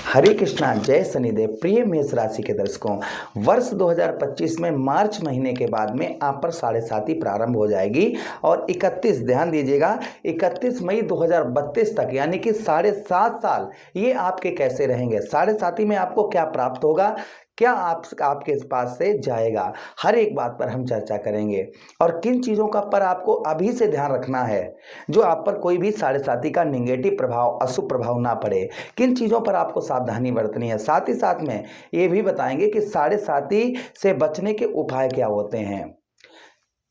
हरे कृष्णा, जय शनिदेव। प्रिय मेष राशि के दर्शकों, वर्ष 2025 में मार्च महीने के बाद में आप पर साढ़े साती प्रारंभ हो जाएगी और 31, ध्यान दीजिएगा, 31 मई 2032 तक, यानी कि 7.5 साल ये आपके कैसे रहेंगे। साढ़े साती में आपको क्या प्राप्त होगा, क्या आपके पास से जाएगा, हर एक बात पर हम चर्चा करेंगे। और किन चीज़ों का पर आपको अभी से ध्यान रखना है जो आप पर कोई भी साढ़े साती का निगेटिव प्रभाव, अशुभ प्रभाव ना पड़े, किन चीज़ों पर आपको सावधानी बरतनी है। साथ ही साथ में ये भी बताएंगे कि साढ़े साती से बचने के उपाय क्या होते हैं।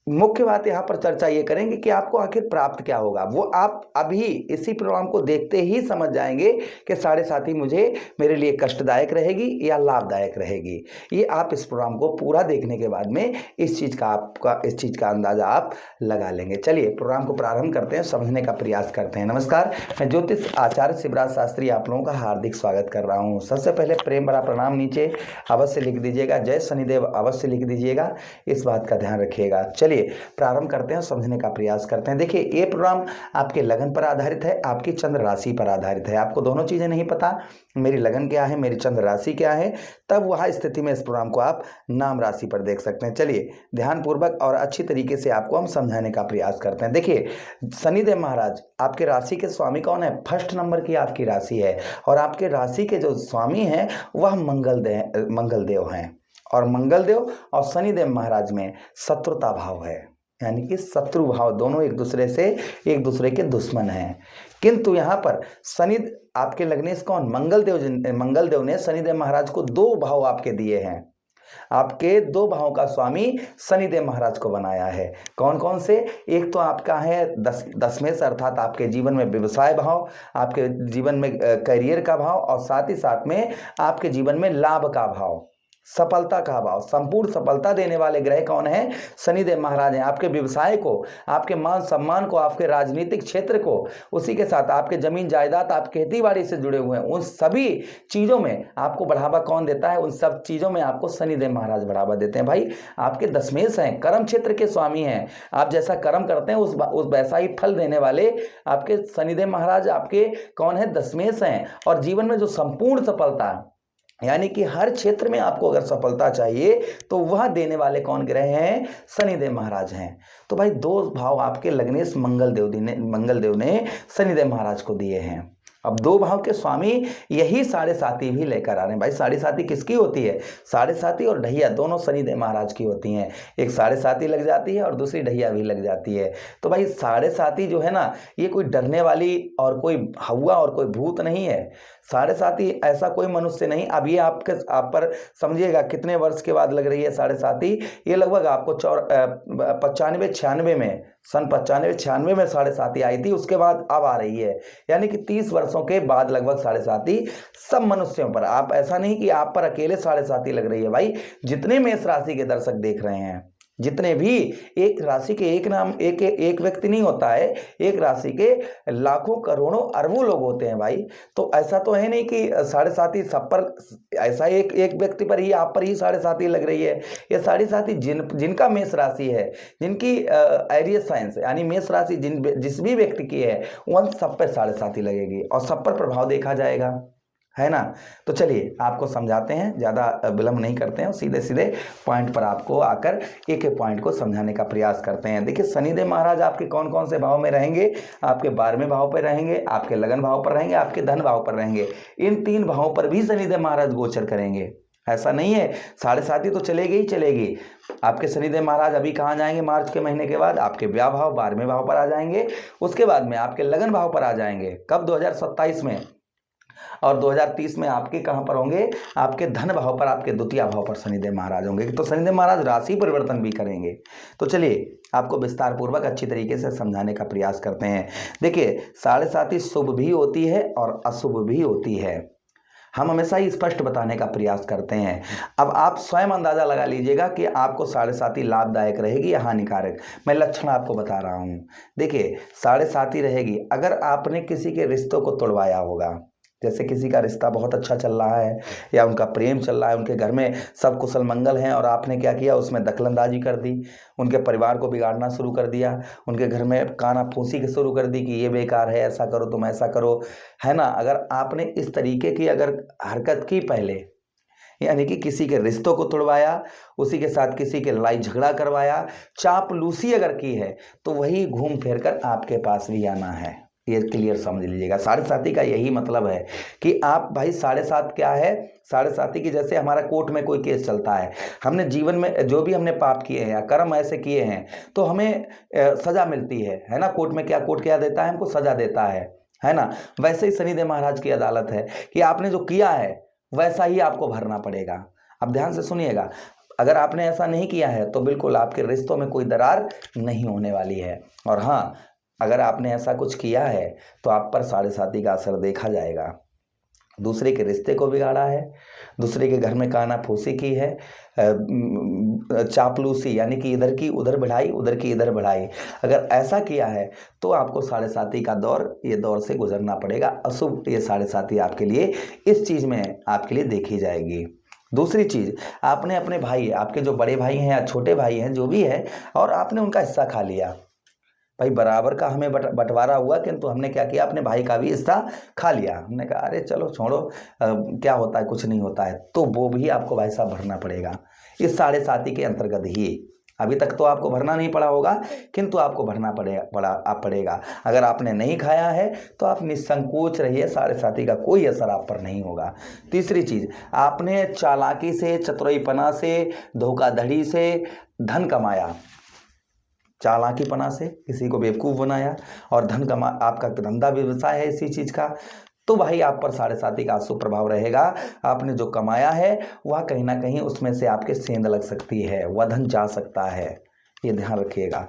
मुख्य बात यहाँ पर चर्चा ये करेंगे कि आपको आखिर प्राप्त क्या होगा, वो आप अभी इसी प्रोग्राम को देखते ही समझ जाएंगे कि साढ़े साती मुझे मेरे लिए कष्टदायक रहेगी या लाभदायक रहेगी। ये आप इस प्रोग्राम को पूरा देखने के बाद में इस चीज़ का अंदाजा आप लगा लेंगे। चलिए प्रोग्राम को प्रारंभ करते हैं, समझने का प्रयास करते हैं। नमस्कार, मैं ज्योतिष आचार्य शिवराज शास्त्री आप लोगों का हार्दिक स्वागत कर रहा हूँ। सबसे पहले प्रेम भरा प्रणाम नीचे अवश्य लिख दीजिएगा, जय शनिदेव अवश्य लिख दीजिएगा, इस बात का ध्यान रखिएगा। चलिए प्रारंभ करते हैं, समझने का प्रयास करते हैं। देखिए ये प्रोग्राम आपके लगन पर आधारित है, आपकी चंद्र राशि पर आधारित है। आपको दोनों चीजें नहीं पता, मेरी लगन क्या है, मेरी चंद्र राशि क्या है, तब वह स्थिति में इस प्रोग्राम को आप नाम राशि पर देख सकते हैं। चलिए ध्यान पूर्वक और अच्छी तरीके से आपको हम समझाने का प्रयास करते हैं। देखिए शनिदेव महाराज आपके राशि के स्वामी कौन है, फर्स्ट नंबर की आपकी राशि है और आपके राशि के जो स्वामी हैं वह मंगलदेव हैं। और मंगलदेव और शनिदेव महाराज में शत्रुता भाव है, यानी कि शत्रु भाव, दोनों एक दूसरे के दुश्मन हैं। किंतु यहाँ पर शनि आपके लगनेश कौन, मंगलदेव ने शनिदेव महाराज को 2 भाव आपके दिए हैं। आपके 2 भावों का स्वामी शनिदेव महाराज को बनाया है। कौन कौन से, एक तो आपका है दशमेश, अर्थात आपके जीवन में व्यवसाय भाव, आपके जीवन में करियर का भाव, और साथ ही साथ में आपके जीवन में लाभ का भाव, सफलता का भाव। संपूर्ण सफलता देने वाले ग्रह कौन है, शनिदेव महाराज हैं। आपके व्यवसाय को, आपके मान सम्मान को, आपके राजनीतिक क्षेत्र को, उसी के साथ आपके जमीन जायदाद, आप खेती बाड़ी से जुड़े हुए हैं, उन सभी चीजों में आपको बढ़ावा कौन देता है, उन सब चीजों में आपको शनिदेव महाराज बढ़ावा देते हैं। भाई आपके दशमेश हैं, कर्म क्षेत्र के स्वामी हैं। आप जैसा कर्म करते हैं उस वैसा ही फल देने वाले आपके शनिदेव महाराज आपके कौन है, दशमेश हैं। और जीवन में जो संपूर्ण सफलता, यानी कि हर क्षेत्र में आपको अगर सफलता चाहिए तो वह देने वाले कौन ग्रह हैं, शनिदेव महाराज हैं। तो भाई 2 भाव आपके लगनेश मंगलदेव ने शनिदेव महाराज को दिए हैं। अब 2 भाव के स्वामी यही साढ़े साती भी लेकर आ रहे हैं। भाई साढ़े साती किसकी होती है, साढ़े साती और ढैया दोनों शनिदेव महाराज की होती हैं। एक साढ़े साती लग जाती है और दूसरी ढैया भी लग जाती है। तो भाई साढ़े साती जो है ना, ये कोई डरने वाली और कोई हवा और कोई भूत नहीं है। साढ़े साती ऐसा कोई मनुष्य नहीं। अब ये आप पर समझिएगा कितने वर्ष के बाद लग रही है साढ़े साती, ये लगभग आपको 95-96 में, सन 95-96 में साढ़े साती आई थी, उसके बाद अब आ रही है, यानी कि 30 वर्षों के बाद लगभग साढ़े साती सब मनुष्यों पर। आप ऐसा नहीं कि आप पर अकेले साढ़े साती लग रही है। भाई जितने मेष राशि के दर्शक देख रहे हैं, जितने भी, एक राशि के एक व्यक्ति नहीं होता है, एक राशि के लाखों करोड़ों अरबों लोग होते हैं। भाई तो ऐसा तो है नहीं कि साढ़े साती सब पर, ऐसा एक व्यक्ति पर ही, आप पर ही साढ़े साती लग रही है। ये साढ़े साती जिनका मेष राशि है, जिनकी एरियस साइंस यानी मेष राशि जिस भी व्यक्ति की है, उन सब पर साढ़े साती लगेगी और सब पर प्रभाव देखा जाएगा, है ना। तो चलिए आपको समझाते हैं, ज़्यादा विलंब नहीं करते हैं, सीधे सीधे पॉइंट पर आपको आकर एक एक पॉइंट को समझाने का प्रयास करते हैं। देखिए शनिदेव महाराज आपके कौन कौन से भाव में रहेंगे, आपके 12वें भाव पर रहेंगे, आपके लगन भाव पर रहेंगे, आपके धन भाव पर रहेंगे। इन 3 भावों पर भी शनिदेव महाराज गोचर करेंगे। ऐसा नहीं है साढ़े साती तो चलेगी ही चलेगी। आपके शनिदेव महाराज अभी कहाँ जाएंगे, मार्च के महीने के बाद आपके व्याह भाव 12वें भाव पर आ जाएंगे, उसके बाद में आपके लगन भाव पर आ जाएंगे। कब, 2027 में। और 2030 में आपके कहां पर होंगे, आपके धन भाव पर, आपके द्वितीय भाव पर शनिदेव महाराज होंगे। तो शनिदेव महाराज राशि परिवर्तन भी करेंगे। तो चलिए आपको विस्तार पूर्वक अच्छी तरीके से समझाने का प्रयास करते हैं। देखिए साढ़े साती शुभ भी होती है और अशुभ भी होती है, हम हमेशा ही स्पष्ट बताने का प्रयास करते हैं। अब आप स्वयं अंदाजा लगा लीजिएगा कि आपको साढ़े साती लाभदायक रहेगी या हानिकारक। मैं लक्षण आपको बता रहा हूं। देखिए साढ़े साती रहेगी अगर आपने किसी के रिश्तों को तोड़वाया होगा, जैसे किसी का रिश्ता बहुत अच्छा चल रहा है या उनका प्रेम चल रहा है, उनके घर में सब कुशल मंगल हैं और आपने क्या किया, उसमें दखलंदाजी कर दी, उनके परिवार को बिगाड़ना शुरू कर दिया, उनके घर में काना फूसी के शुरू कर दी कि ये बेकार है, ऐसा करो, तुम ऐसा करो, है ना। अगर आपने इस तरीके की अगर हरकत की पहले, यानी कि किसी के रिश्तों को तोड़वाया, उसी के साथ किसी के लड़ाई झगड़ा करवाया, चापलूसी अगर की है, तो वही घूम फिर कर आपके पास भी आना है। ये क्लियर समझ लीजिएगा। साढ़े साथी का यही मतलब है कि आप भाई साढ़े सात क्या है, साढ़े साथी की जैसे हमारा कोर्ट में कोई केस चलता है, हमने जीवन में जो भी हमने पाप किए हैं या कर्म ऐसे किए हैं तो हमें सजा मिलती है ना। कोर्ट में क्या, कोर्ट क्या देता है, हमको सजा देता है ना। वैसे ही शनिदेव महाराज की अदालत है कि आपने जो किया है वैसा ही आपको भरना पड़ेगा। अब ध्यान से सुनिएगा, अगर आपने ऐसा नहीं किया है तो बिल्कुल आपके रिश्तों में कोई दरार नहीं होने वाली है। और हाँ, अगर आपने ऐसा कुछ किया है तो आप पर साढ़े साती का असर देखा जाएगा। दूसरे के रिश्ते को बिगाड़ा है, दूसरे के घर में काना फूसी की है, चापलूसी यानी कि इधर की उधर बढ़ाई, उधर की इधर बढ़ाई, अगर ऐसा किया है तो आपको साढ़े साती का दौर, ये दौर से गुजरना पड़ेगा। अशुभ ये साढ़े साती आपके लिए इस चीज़ में आपके लिए देखी जाएगी। दूसरी चीज़, आपने अपने भाई, आपके जो बड़े भाई हैं या छोटे भाई हैं जो भी है, और आपने उनका हिस्सा खा लिया। भाई बराबर का हमें बंटवारा हुआ, किंतु हमने क्या किया, अपने भाई का भी हिस्सा खा लिया। हमने कहा अरे चलो छोड़ो, क्या होता है, कुछ नहीं होता है, तो वो भी आपको भाई साहब भरना पड़ेगा इस साढ़े साती के अंतर्गत ही। अभी तक तो आपको भरना नहीं पड़ा होगा, किंतु आपको भरना पड़ेगा। अगर आपने नहीं खाया है तो आप निसंकोच रहिए, साढ़े साती का कोई असर आप पर नहीं होगा। तीसरी चीज़, आपने चालाकी से, चतुराईपना से, धोखाधड़ी से धन कमाया, चालाकीपना से किसी को बेवकूफ़ बनाया और धन कमा, आपका धंधा व्यवसाय है इसी चीज़ का, तो भाई आप पर साढ़े साती का अशुभ प्रभाव रहेगा। आपने जो कमाया है वह कहीं ना कहीं उसमें से आपके सेंध लग सकती है, वह धन जा सकता है, ये ध्यान रखिएगा।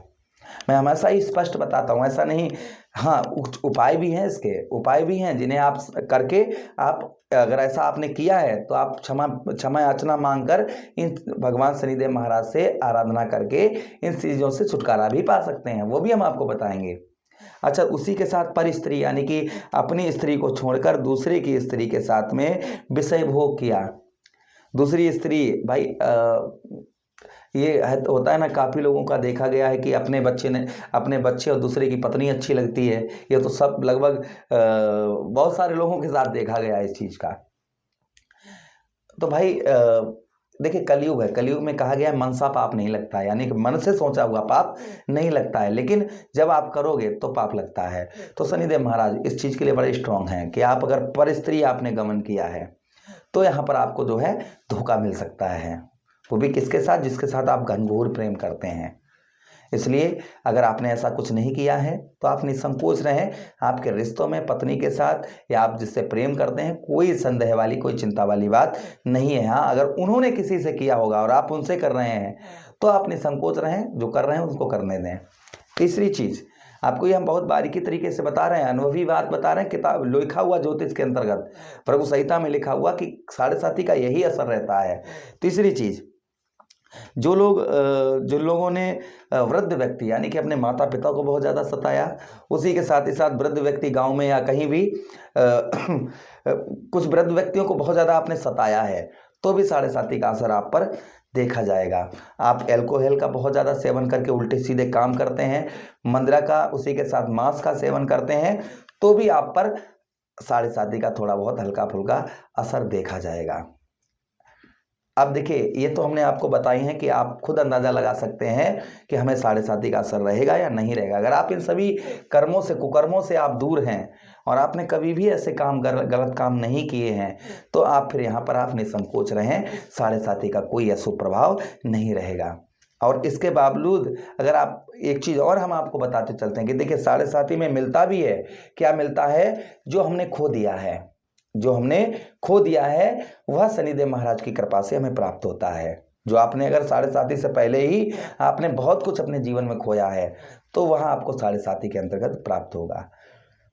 मैं हमेशा ही स्पष्ट बताता हूँ, ऐसा नहीं। हाँ, उपाय भी हैं, इसके उपाय भी हैं जिन्हें आप करके, आप अगर ऐसा आपने किया है तो आप क्षमा याचना मांगकर इन भगवान शनिदेव महाराज से आराधना करके इन चीज़ों से छुटकारा भी पा सकते हैं, वो भी हम आपको बताएंगे। अच्छा, उसी के साथ पर स्त्री यानी कि अपनी स्त्री को छोड़कर दूसरे की स्त्री के साथ में विषय भोग किया। दूसरी स्त्री भाई ये है, तो होता है ना, काफ़ी लोगों का देखा गया है कि अपने बच्चे और दूसरे की पत्नी अच्छी लगती है। ये तो सब लगभग बहुत सारे लोगों के साथ देखा गया है इस चीज़ का। तो भाई देखिए, कलयुग है, कलयुग में कहा गया है मनसा पाप नहीं लगता है, यानी कि मन से सोचा हुआ पाप नहीं लगता है, लेकिन जब आप करोगे तो पाप लगता है। तो शनिदेव महाराज इस चीज़ के लिए बड़े स्ट्रांग हैं कि आप अगर पर स्त्री आपने गमन किया है तो यहाँ पर आपको जो है धोखा मिल सकता है, वो भी किसके साथ, जिसके साथ आप घनघोर प्रेम करते हैं। इसलिए अगर आपने ऐसा कुछ नहीं किया है तो आप निसंकोच रहें। आपके रिश्तों में पत्नी के साथ या आप जिससे प्रेम करते हैं कोई संदेह वाली, कोई चिंता वाली बात नहीं है। हाँ, अगर उन्होंने किसी से किया होगा और आप उनसे कर रहे हैं तो आप निसंकोच रहें, जो कर रहे हैं उसको करने दें। तीसरी चीज़, आपको ये हम बहुत बारीकी तरीके से बता रहे हैं, अनुभवी बात बता रहे हैं, किताब लिखा हुआ ज्योतिष के अंतर्गत प्रभु संहिता में लिखा हुआ कि साढ़े साती का यही असर रहता है। तीसरी चीज़, जो लोगों ने वृद्ध व्यक्ति यानी कि अपने माता पिता को बहुत ज़्यादा सताया, उसी के साथ ही साथ वृद्ध व्यक्ति गांव में या कहीं भी कुछ वृद्ध व्यक्तियों को बहुत ज़्यादा आपने सताया है, तो भी साढ़े साती का असर आप पर देखा जाएगा। आप अल्कोहल का बहुत ज़्यादा सेवन करके उल्टे सीधे काम करते हैं, मंद्रा का, उसी के साथ मांस का सेवन करते हैं, तो भी आप पर साढ़े साती का थोड़ा बहुत हल्का फुल्का असर देखा जाएगा। अब देखिए, ये तो हमने आपको बताई हैं कि आप खुद अंदाज़ा लगा सकते हैं कि हमें साढ़े साती का असर रहेगा या नहीं रहेगा। अगर आप इन सभी कर्मों से, कुकर्मों से आप दूर हैं और आपने कभी भी ऐसे काम, गलत काम नहीं किए हैं, तो आप फिर यहाँ पर आप निसंकोच रहें, साढ़े साती का कोई अशुभ प्रभाव नहीं रहेगा। और इसके बावजूद अगर आप एक चीज़ और हम आपको बताते चलते हैं कि देखिए, साढ़े साती में मिलता भी है, क्या मिलता है, जो हमने खो दिया है, जो हमने खो दिया है वह शनिदेव महाराज की कृपा से हमें प्राप्त होता है। जो आपने अगर साढ़े साती से पहले ही आपने बहुत कुछ अपने जीवन में खोया है तो वह आपको साढ़े साती के अंतर्गत प्राप्त होगा।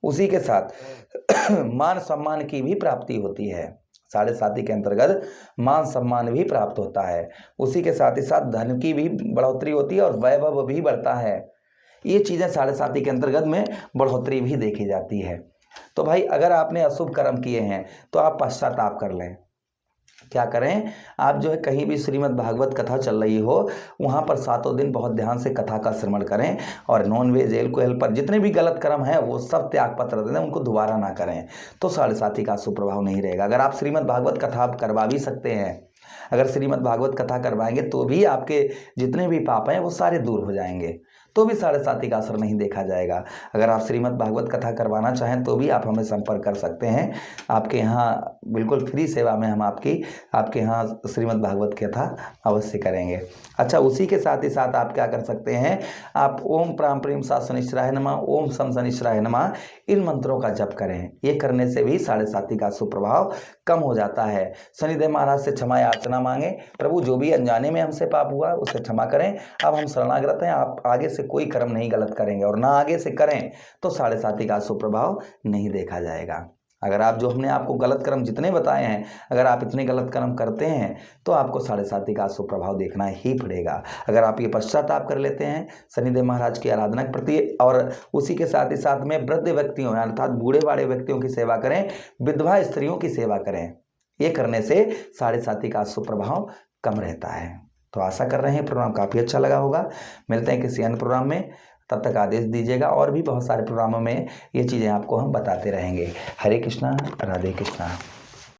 उसी के साथ मान सम्मान की भी प्राप्ति होती है, साढ़े साती के अंतर्गत मान सम्मान भी प्राप्त होता है। उसी के साथ ही साथ धन की भी बढ़ोतरी होती है और वैभव भी बढ़ता है। ये चीज़ें साढ़े साती के अंतर्गत में बढ़ोतरी भी देखी जाती है। तो भाई अगर आपने अशुभ कर्म किए हैं तो आप पश्चाताप कर लें। क्या करें, आप जो है कहीं भी श्रीमद् भागवत कथा चल रही हो वहाँ पर 7 दिन बहुत ध्यान से कथा का श्रवण करें, और नॉन वेज एल्कोहल पर जितने भी गलत कर्म है वो सब त्याग पत्र दे दें, उनको दोबारा ना करें, तो 7.5 का सुप्रभाव नहीं रहेगा। अगर आप श्रीमद् भागवत कथा आप करवा भी सकते हैं, अगर श्रीमद् भागवत कथा करवाएंगे तो भी आपके जितने भी पाप हैं वो सारे दूर हो जाएंगे, तो भी 7.5 का असर नहीं देखा जाएगा। अगर आप श्रीमद् भागवत कथा करवाना चाहें तो भी आप हमें संपर्क कर सकते हैं। आपके यहाँ बिल्कुल फ्री सेवा में हम आपके यहाँ श्रीमद् भागवत कथा अवश्य करेंगे। अच्छा, उसी के साथ ही साथ आप क्या कर सकते हैं, आप ओम प्राम प्रीम सा शनिश्चराय नमः, ओम सम शनिश्चराय नमः, इन मंत्रों का जप करें। ये करने से भी 7.5 का सुप्रभाव कम हो जाता है। शनिदेव महाराज से क्षमा याचना मांगे, प्रभु जो भी अनजाने में हमसे पाप हुआ उसे क्षमा करें, अब हम शरणागत हैं, आप आगे से कोई कर्म नहीं गलत करेंगे, और ना आगे से करें तो 7.5 का सुप्रभाव नहीं देखा जाएगा। अगर आप जो हमने आपको गलत कर्म जितने बताए हैं, अगर आप इतने गलत कर्म करते हैं तो आपको 7.5 का सुप्रभाव देखना ही पड़ेगा। अगर आप ये पश्चाताप कर लेते हैं शनिदेव महाराज की आराधना के प्रति, और उसी के साथ ही साथ में वृद्ध व्यक्तियों अर्थात बूढ़े बाड़े व्यक्तियों की सेवा करें, विधवा स्त्रियों की सेवा करें, ये करने से 7.5 का सुप्रभाव कम रहता है। तो आशा कर रहे हैं प्रोग्राम काफ़ी अच्छा लगा होगा। मिलते हैं किसी अन्य प्रोग्राम में, तब तक आदेश दीजिएगा, और भी बहुत सारे प्रोग्रामों में ये चीज़ें आपको हम बताते रहेंगे। हरे कृष्णा, राधे कृष्णा।